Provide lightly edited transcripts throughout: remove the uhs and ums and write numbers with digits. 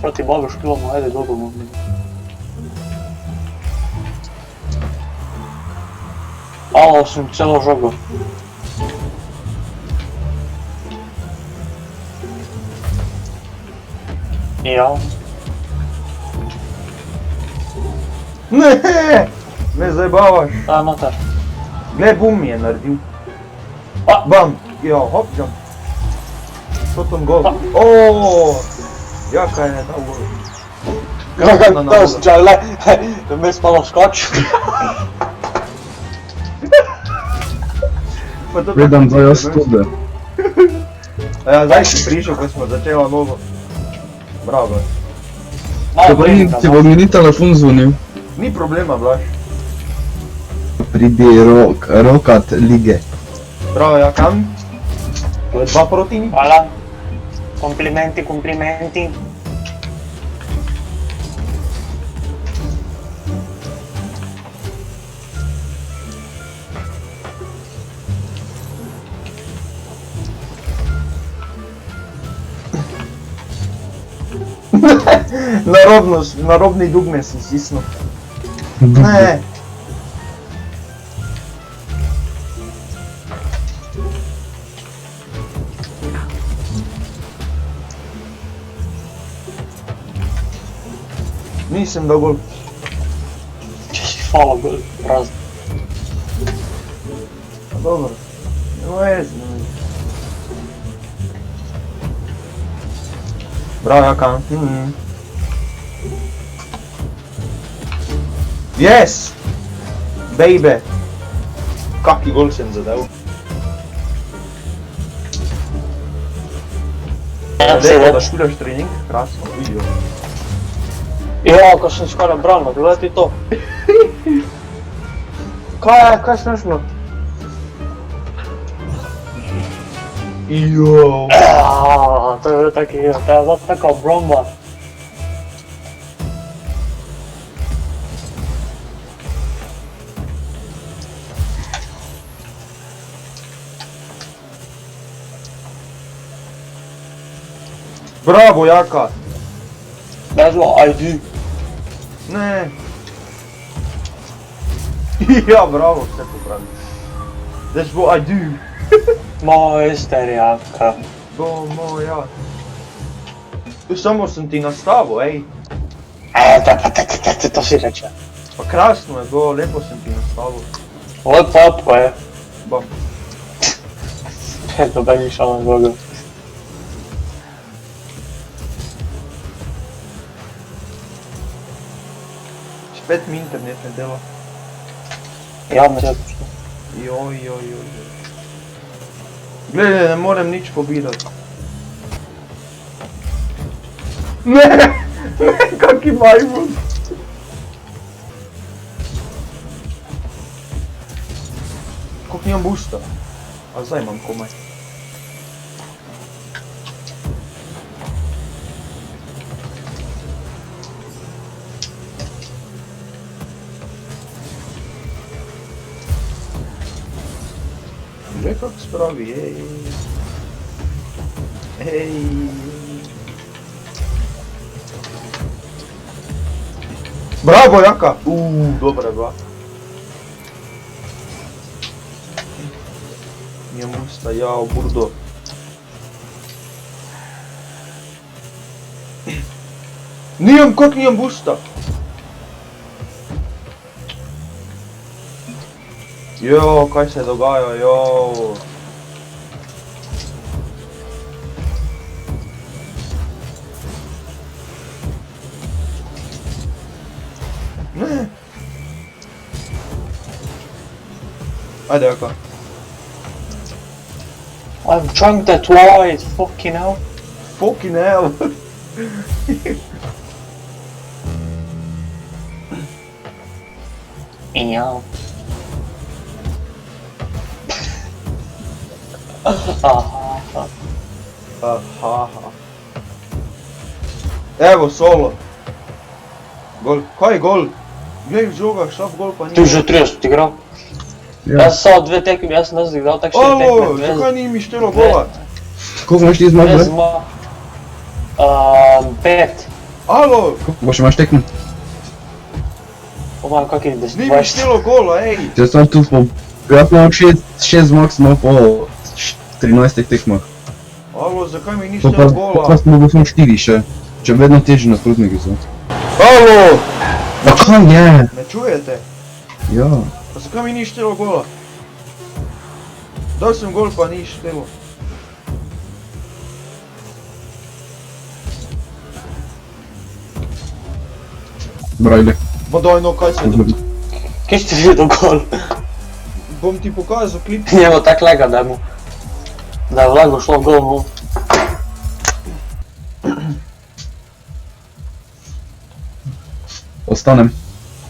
proti Bogu špilamo, ajde dobimo. Alo sam celo žogo. I ja. Ne, me zajebavaš. Daj notar. Gle, bum mi je naredil. A! Bam, jo, hop, jump. Potom gol. Oooo, jaka je dal gol. Kako to sčele, mi smo naskočili. Gledam da jaz tudi. A ja, zdaj si prišel, ko smo začela novo. Bravo. Ti bo mi ni telefon zvonil. Ni problema, Blaž. Pridi rokat lige. Bravo, ja, kam? To je 2 proti nič. Hvala. Komplimenti, komplimenti. Na robni dugme si stisnil. Ne. Nisem dal gol. Hvala, gol, prazno. Pa dobro. No vezi, no vezi. Bravo, Jaka. Yes! Baby! Kaki gol sem zadel. Ja, Dejmo, da špiljaš trening, krasno, vidijo. Ja, ko sem skoraj branil, gledaj ti to. Kaj je smešno? Ijo. To je taki, to je bila taka obramba. Bravo, Jaka! That's what I do. Ne. Ja, bravo, vse popravi. That's what I do. Mojster Jaka. To moja. Samo sem ti nastavil, ej. To si reče. Pa krasno je bilo, lepo sem ti nastavil. Lepo je. Bam. Dobar ni šal na Boga. Spet mi internet ne dela. Ja, me zato što. Joj. Gledaj, ne morem nič pobirati. Ne, kaki majmun. Koliko nimam boosta? A zdaj imam komaj. Že kako spravi, ej. Bravo, Jaka! Dobra je bila. Njemu stajao burdo. Kak nijem boosta? Jo, kaj se dogaja, jo. Ne. Ajde, Jaka. I've drunk that twice, fucking hell. Fucking hell. Ja. Aha. Aha. Evo, solo. Gol. Kaj je gol? Glej, žoga, šaf gol pa ni. Ti že 30 igral? Jaz sam 2 tekme, jaz sem nazad igral tak 4 tekme. Alo, zakaj ni mi štelo gola? Koliko imaš ti zmag, Ne bre? zma... 5. Alo, Kako še imaš tekmo? Pomalo kak je ni mi štelo gola, ej. Če sem tu po... Jaz imam 6 zmag, smo po 13 tekmah. Alo, zakaj mi ni To pa štelo gola? smo bo samo 4 še. Če vedno težji nasprotniki so. Alo, Pa kam je? me čujete? Ja. Pa zakaj mi ni štelo gola? Dal sem gol, pa ni štelo. Brajle. Pa daj no, kaj se dobi? Kje ste videl gol? Bom ti pokazal klip. Njemu tak lega da mu. Da je vlago šlo gol mu. Ostanem.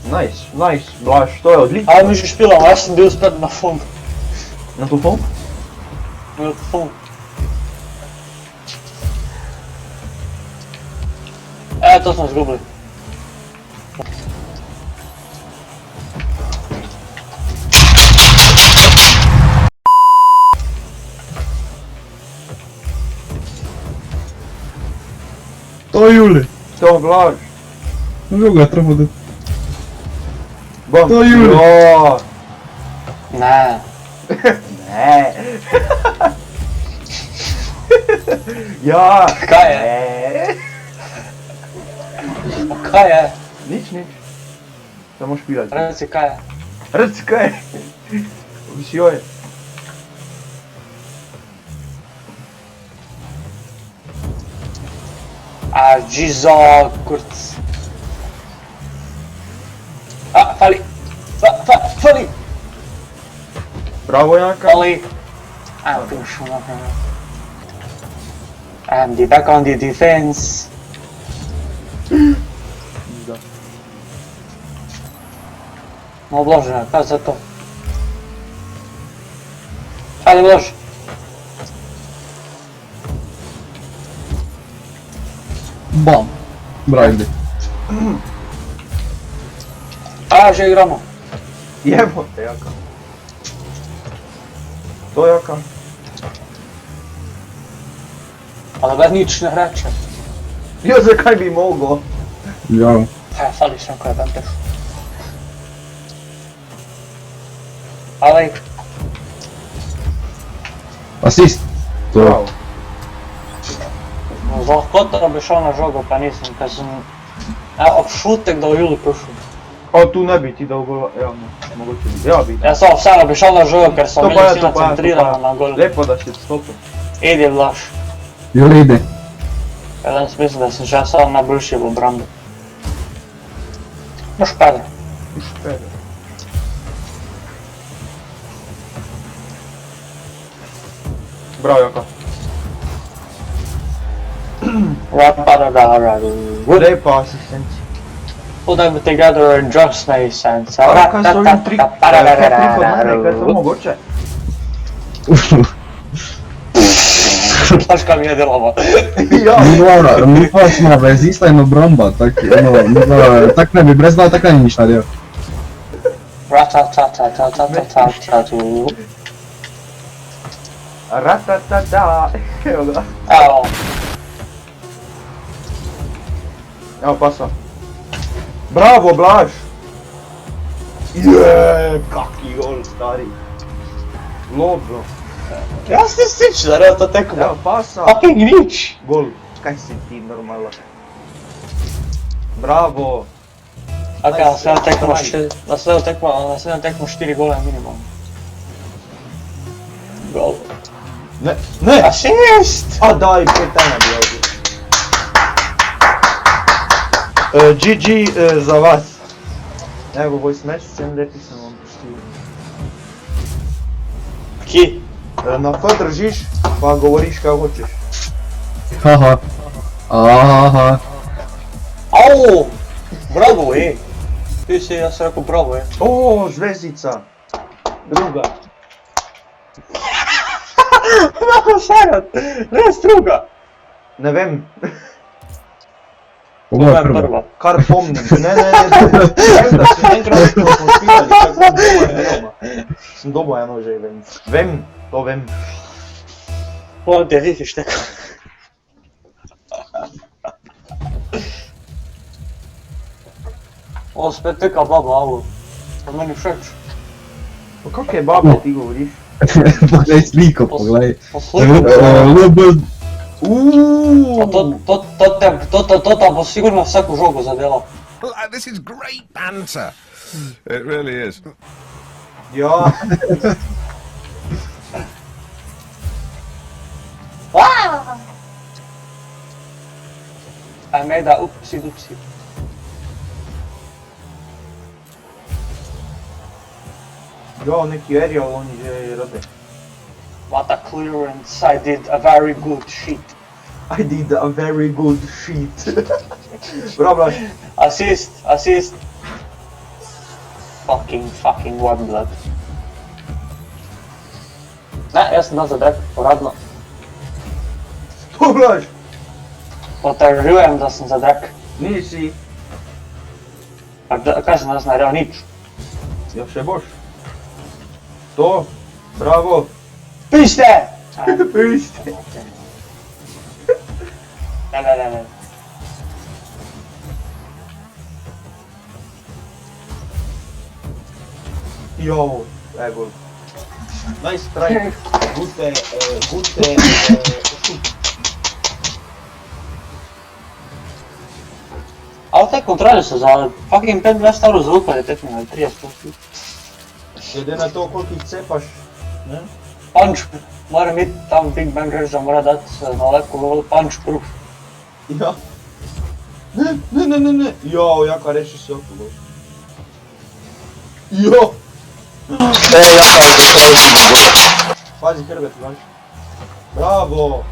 Nice, nice, Blaž, to je odlično. Ajde mi že špilamo, jaz sem bil spet na fond. Na telefon? Na fond. To smo izgubili. To je Juli. To Blaž. Druga je treba da... Bom. To je Juli. Jo. Ne. Ne. Ja. Kaj je? Ne. Kaj je? Nič, nič. Samo špilati. Reci kaj je. Reci kaj je. Visio je. A, Gizo, kurc. A, fali. Fali. Bravo, Janka. Fali. A, push. And the back on the defense. Da. No, Boże, kaj za to? Fali, Boże. Bam. Brajle. A, že igramo. Jebote, Jaka. To Jaka. A da nič ne reče. Ja, zakaj bi mogel? Ja. Fali sem, ko je tam teš. Ali, Asist. To. Bravo. z lahkoto bi šel na žogo, pa nisem, ker sem... obšutek, da v Juli prišel. A tu ne bi ti dal gola, ja, no, mogoče bi. Ja, bi. Jaz sem vseeno bi šel na žogo, ker so To imeli pa je, vsi to pa je, to nacentrirano na pa gol. je. Lepo, da si odstopil. Idi, Blaž. Juli ide. Jaz mislim, da sem že sam najboljši v obrambi. No špede. Špede. Bravo, Jaka. Lepa asistencija. Put them together and just make sense. A kaj so jim tri prihod mene, kaj je to mogoče? Znaš kaj mi je delalo? Ja. Mi pa smo vezista in obramba, tak ne bi brez dal, tak ne bi nič naredil. Ratatatatatatatatu. Ratatata. Evo ga. Evo. Evo pasa. Bravo, Blaž! Jeee, kaki gol, stari. Dobro. Jaz nisem nič naredil to tekmo. Evo pasa. Fucking nič. Gol. Kaj si ti normalno? Bravo. Ok, naslednjo tekmo 4 gole minimum. Gol. Ne, ne! Asist! A daj, 5-1 bi ovdje. GG za vas. Evo, voice match, 7 leti sem vam pustil. Ki? Na F držiš, pa govoriš kaj hočeš. Haha. Aha. Au! Bravo, Ti si, jaz sem rekel bravo, O, zvezdica. Druga. Malo šarat, res druga. Ne vem, Po moje prvo. kar pomnim. Ne, vem, da si enkrat smo konspirali, kako sem doma doma. Sem doma eno že, vem. Vem, to vem. Pojď, ty víš, tak. Ovo spet neka baba, ovo. To meni všeč. Pa kakve babe ti govoriš? Poglej sliko, poglej. Po sliku. LB. Pa to tam bo sigurno vsaku žogu zadela. This is great banter. It really is. Ja, I made a oopsie doopsie. ja, neki Ariel oni že rade. What a clearance, I did a very good shit. I did a very good shit. Bravo, Assist. Fucking one blood. Ne, jaz sem dal za drag, uradno. to blaž. Potrjujem, da sem za drag. Nisi. Pa kaj sem nas naredil? Nič. Ja, še boš. To, bravo. Pište! Pište. Ne. Jo, evo. Nice try. Gute, šut. Ali te kontrole so za fucking 25 evrov zelo kvalitetne, ali 30. Glede na to, koliko jih cepaš, ne? Punch, mora imeti tam Big Bang reč, da mora dati nalepko punch proof. Ja. Ne. Jo, jaka reši se oko boš. Jo. Pazi hrbet, znaš. Bravo.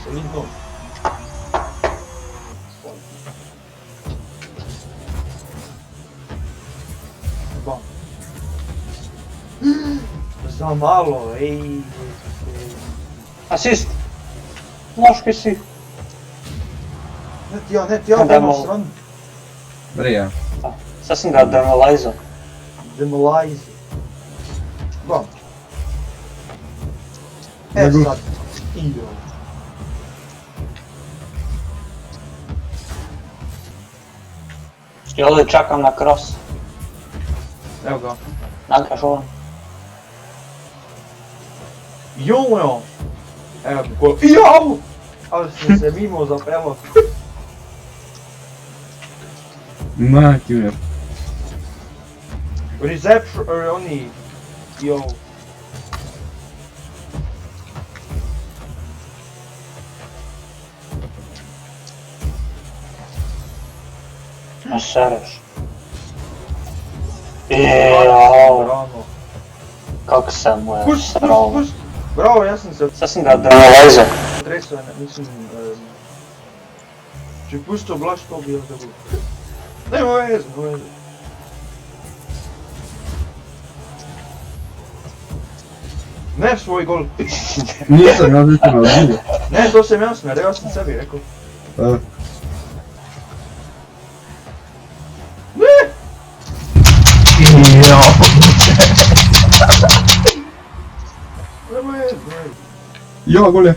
Solidno. Bam. Za malo, ej. Asist! Moški si. Ne ti ja, Ne, dajmo dajmo. stran. Brija. Sad sam ga demolizao. Demolize. Bam. Nego. Sad. Jo. I ovdje čakam na cross. Evo ga. Nakaš on. Jo. Evo ga gol. Jo! Ali sam se mimo zapelo. Ma, kjur. Reception, oni... Jo. Ne sereš. Jao, Bravo. kak se mu je Puš. srao. Bravo, ja sam se Sad sam ga demolizao. tresao, mislim... Če pustio Blaž, to bi jaz dobil. Nema veze. Ne svoj gol. Nisam, ja mislim na drugo. Ne, to sam jasno, jer ja sam sebi rekao. Ne! Nema veze. Jo, gole.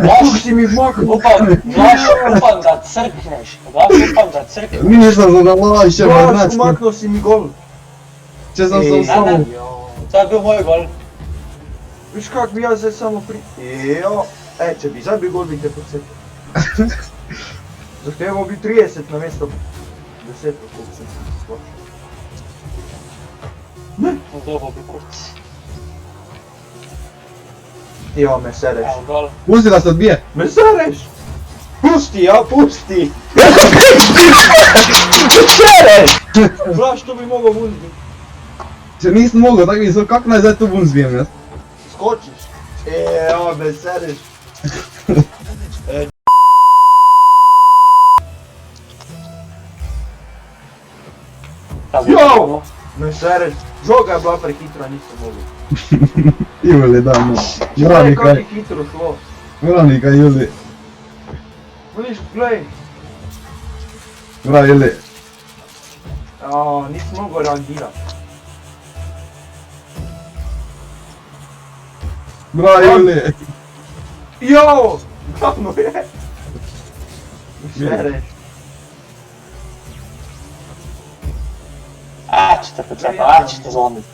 Kako si mi maknuo? Upam da crkneš. Upam da crkneš. Nisam za da laž, će me Blaž, znači. umaknuo si mi gol. Če sam se samo... To je bil moj gol. Viš kak bi ja zdaj samo Jo. Če bi zdaj bi gol bi te podsjetio. Zahtevao bi 30 na mjesto 10, koliko sam se splošio. Udobo bi kurc. Jo, me sereš. Evo gol. Pusti da se odbije. Me sereš! Pusti, ja, pusti! Blaž, to bi mogao vun biti. Če nisam mogao, tako mislim, kako naj zdaj tu bun zbijem jaz? Skočiš. Jo, me sereš. Jo! Me sereš. Žoga je bila prehitra, nisam mogao. Juli, da, no. Gledaj kak je Vranika, hitro šlo. vranika, Juli. Vidiš, gledaj. Vra, Juli. Nisam mogao reagirati. Vra, Juli. Jo! Glavno je. Sve reći. Ćete pocepa, ćete zlomiti.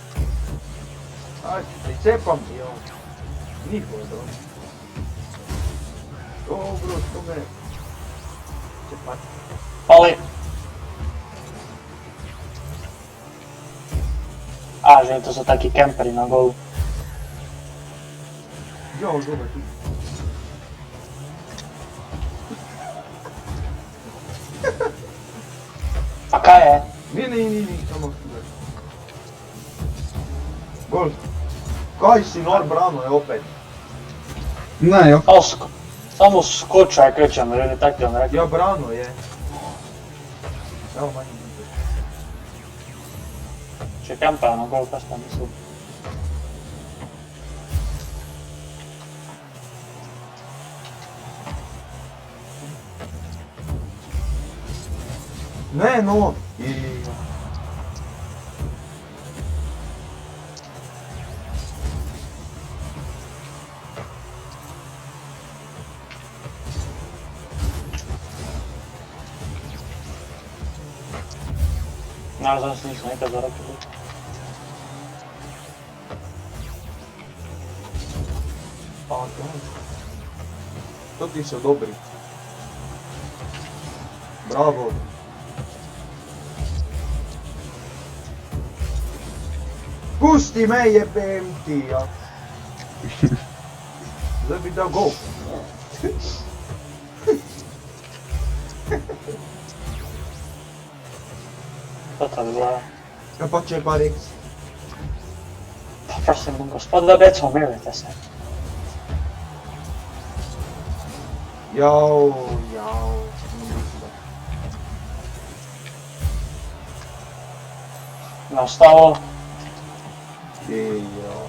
Ajde, pricepam i ovo. Nikola dobro. Dobro, što me... Cepati. Pali. Želim, to su taki kemperi na golu. Jo, dobro tu. A kaj je? Ni, samo gledaj. Gol. Kaj si nor brano je opet? Ne, jo. Samo skočaj krećem, ili tako vam rekao. Ja brano je. Evo manje. Če kempa na gol, kaj sta misli? Ne, no. Nažalost nisam nikad zarakao. Pa to. To ti se odobri. Bravo. Pusti me, jebem ti, ja. Zdaj bi dal gol. To to bi bila... Ja pa če pa reks. Pa prosim, gospoda Beco, umirite se. Jao. Nastavo, Jao.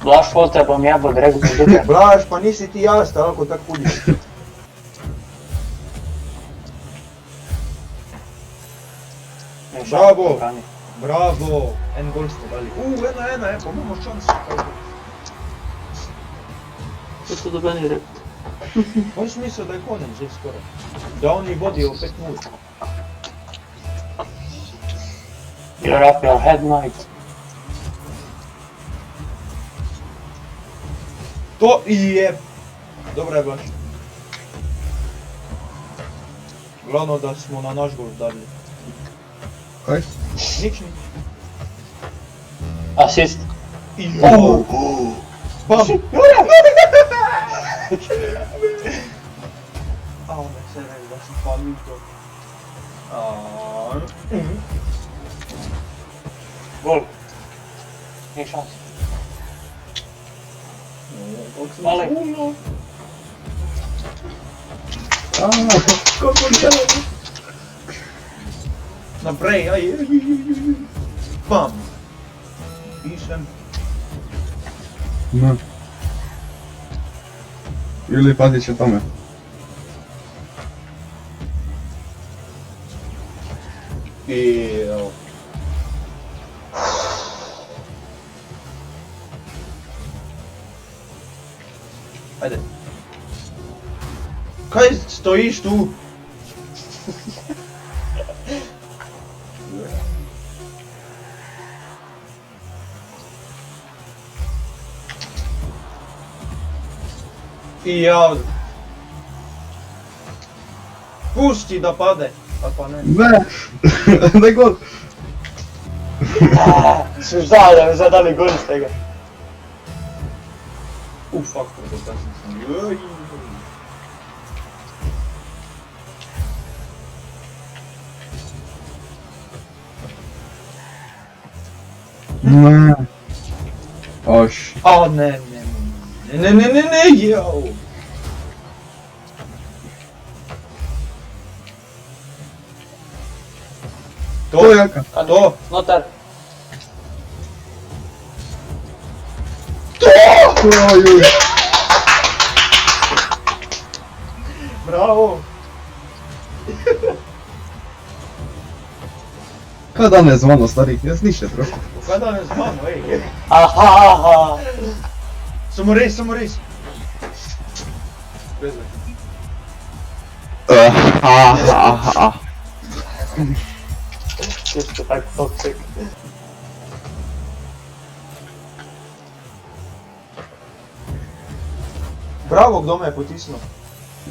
Blaž fote bom jebal direkt do dupe. Blaž, pa nisi ti jaz, tako tak hudiš. Bravo. Bravo, en gol ste dali. 1-1, pa imamo šansu. To su dobeni rekli. On si mislio da je konec že skoro. Da oni vodijo 5-0. You're up your head, mate. To i je. Dobro je Blaž. Glavno da smo na naš gol dali. Kaj? Nič. Asist. Jao. Bam. A onda se reći da sam palio to. Gol. Nije šans. Mali. Kako djelo? Naprej, aj. Bam. Pišem. No. Ili pazit će tome. Evo. Ajde. Kaj stojiš tu? I ja... Pusti da pade, a pa ne. Ne! Daj gol! Su ždali da mi zadali gol iz tega. Fuck, predotasno sam. Joj. Ne. Oš. A ne, jao. To je jaka. To. Notar. Ojuj. Bravo. Kada ne zvano, stari, jaz ništa trošku. Kada ne znamo, ej. Aha. Samo res. Bezve. Ti ste tak toksik. Bravo, kdo me je potisnil?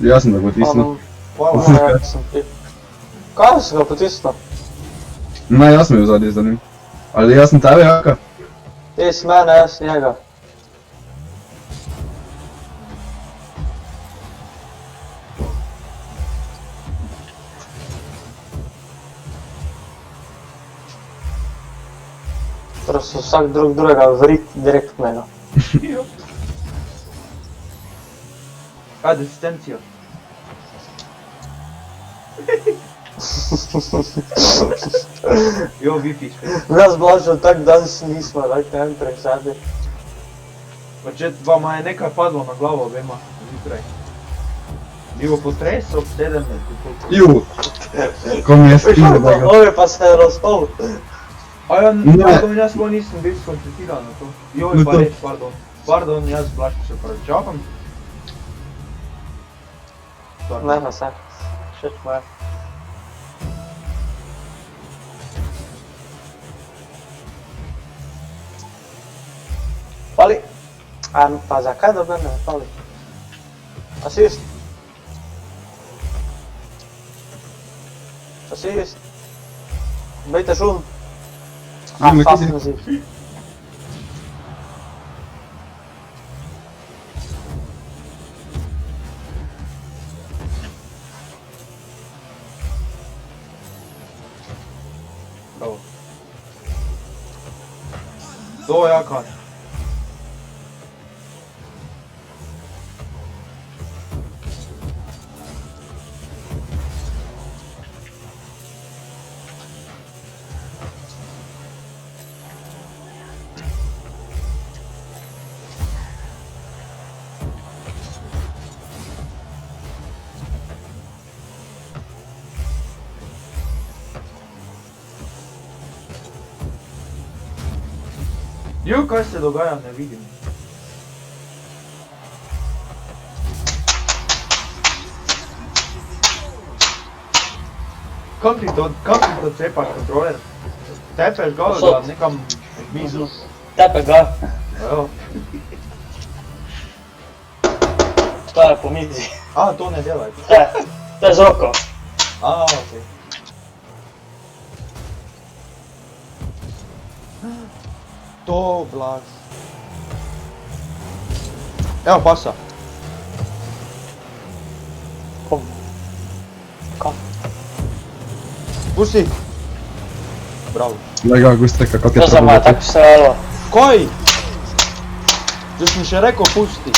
Jaz sem ga potisnil. Hvala. Ja, sem ti. Kaj si ga potisnil? Ne, jaz sem bil zadnji za njim. Ali jaz sem tebe, Jaka? Ti si mene, jaz njega. Prosto vsak drugega vrit direktnega. Asistencija. Jo, Wi-Fi spet. Nas Blažo tak danes nismo, tak ne vem presadi. Pa če vama je nekaj padlo na glavo obema zjutraj. Bil potres ob 7. Ju! Ko mi je stilo, da ga... Ove pa se je razpol. A ja, Ne. pardon, jaz sploh nisem bil skoncentriran na to. Joj, No pa to- reč, pardon. Pardon, jaz Blažko se pravičavam. Ne, ne, se. Še moje. Pali. Pa zakaj da mene ne pali? Asist. Asist. Bejte šum. Ajme, Fast kje na zid. Bravo. To Jaka. Jo, kaj se dogaja, ne vidim. Kam ti to cepaš, kontroler? Tepeš ga, da nekam mizu. Tepe ga. Evo. To je po mizi. A, to ne delaj. To je z roko. A, okej. To, Blaž. Evo pasa. Kom. Kam? Pusti. Bravo. Lega, guste, kako ti To je za moje tako srelo. Kaj? Že sem še rekel pusti.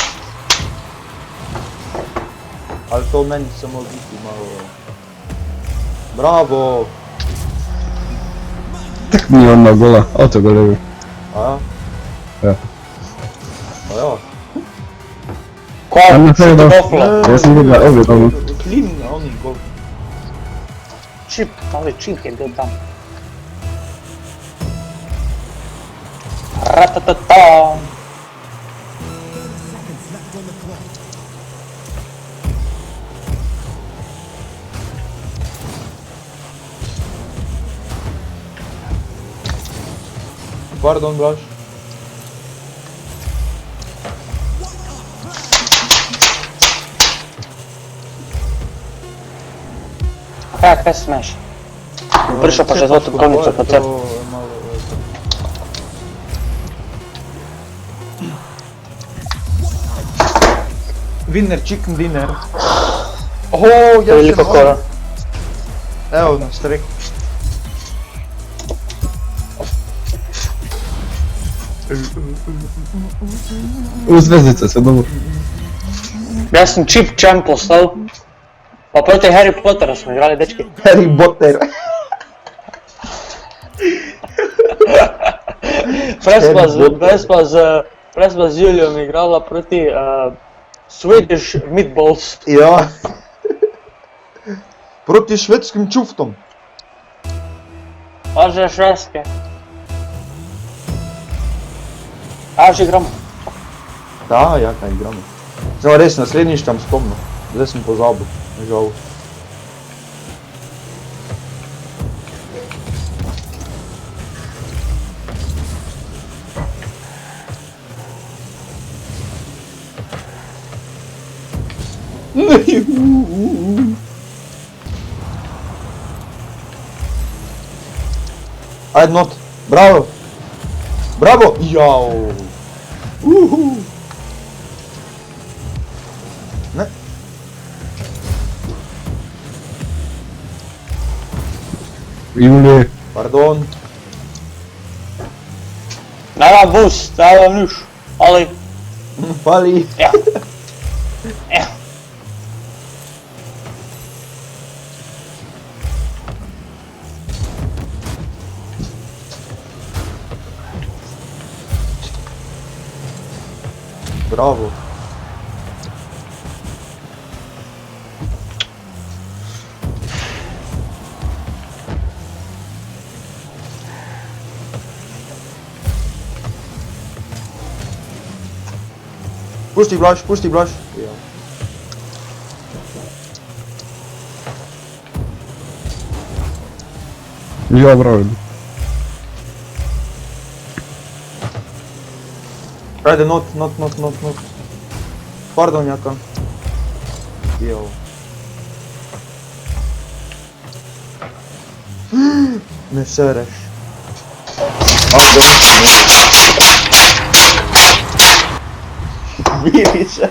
Ali to meni samo biti malo... Bravo. Tak ni on na gola, avto ga levi. A ja? Ja. Pa ja. Kom? Tam na Še tebe, to da. goflo. Jaz sem videl, ovi tam. Klin, oni gol. Čip, ali čip je bil tam. Ratatata. Pardon, Blaž. Kaj smeš? Prišel pa že z avtokolnico po tebi. Winner, chicken dinner. Oh, ja Veliko kora. Evo, na strek. U zvezdice se dobro. Jaz sem čip champ postal. Pa proti Harry Potteru smo igrali, dečki. Harry Potter. Prej sva z Julijom igrala proti Swedish Meatballs. Ja. Proti švedskim čuftom. Pa že švedske. A že igramo. Da, ja, kaj igramo. Samo res, naslednjič tam spomnil. Zdaj sem pozabil, žal. Ajde not, bravo! Bravo! Jao! Ne? Julije. Pardon. Nemam boost, nemam niš. Ali, Pali. evo. Evo. Bravo. Pušti Blaž, pušti Blaž. Ja. Ja, bravo. Ajde not. Pardon Jaka. Jao. Ne sereš. Ajde. Vidi se.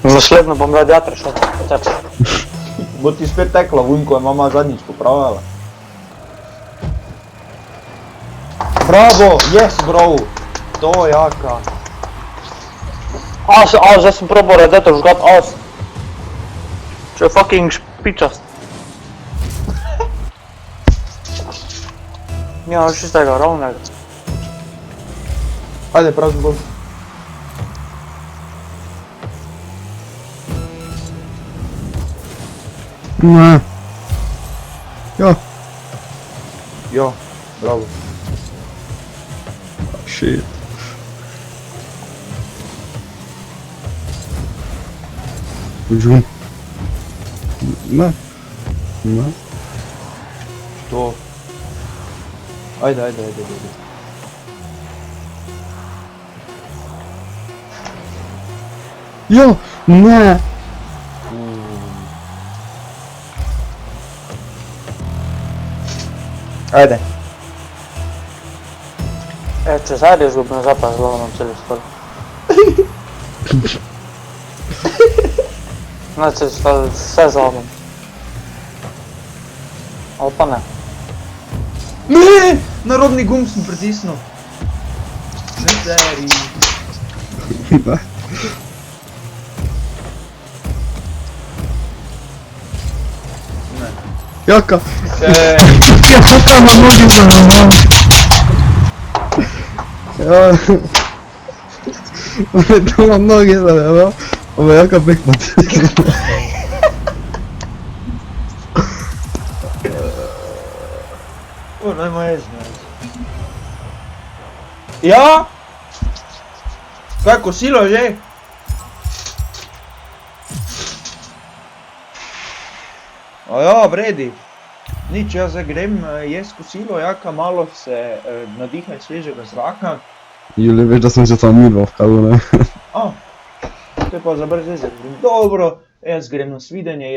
Naslednjo bom radiator šel po tebi. Bo ti spet tekla vun, ko je mama zadnjič popravljala. Bravo, yes bro. To Jaka. Zdaj sem probal radiator žgat, če je fucking špičast. Ja, čistega, ravnega. Ajde, prazni bol. Ne. Ja. Jo, bravo. Shit. Džun. Ne. Ne. To. Ajde. Jo, ne. Ajde. Če zdaj izgubim zapad, zelo nam celi stvari. Znači, vse zlomim. Ali pa ne. Ne! Narodni gumb sem pritisnil. Ne seri. Ne. Ne. Jaka. Se... Ja, kaka na nogi za... Ja. Ove to na nogi za... Ja. Ove jaka backpad. Najmo ježnje. Ja? Kaj, kosilo že? Ja, vredi. Nič, jaz zdaj grem jest kosilo, Jaka, malo se nadihaj svežega zraka. Julije, veš da sem že tam mirval v kalu, ne? To je pa za brz veze. Dobro, jaz grem na svidenje.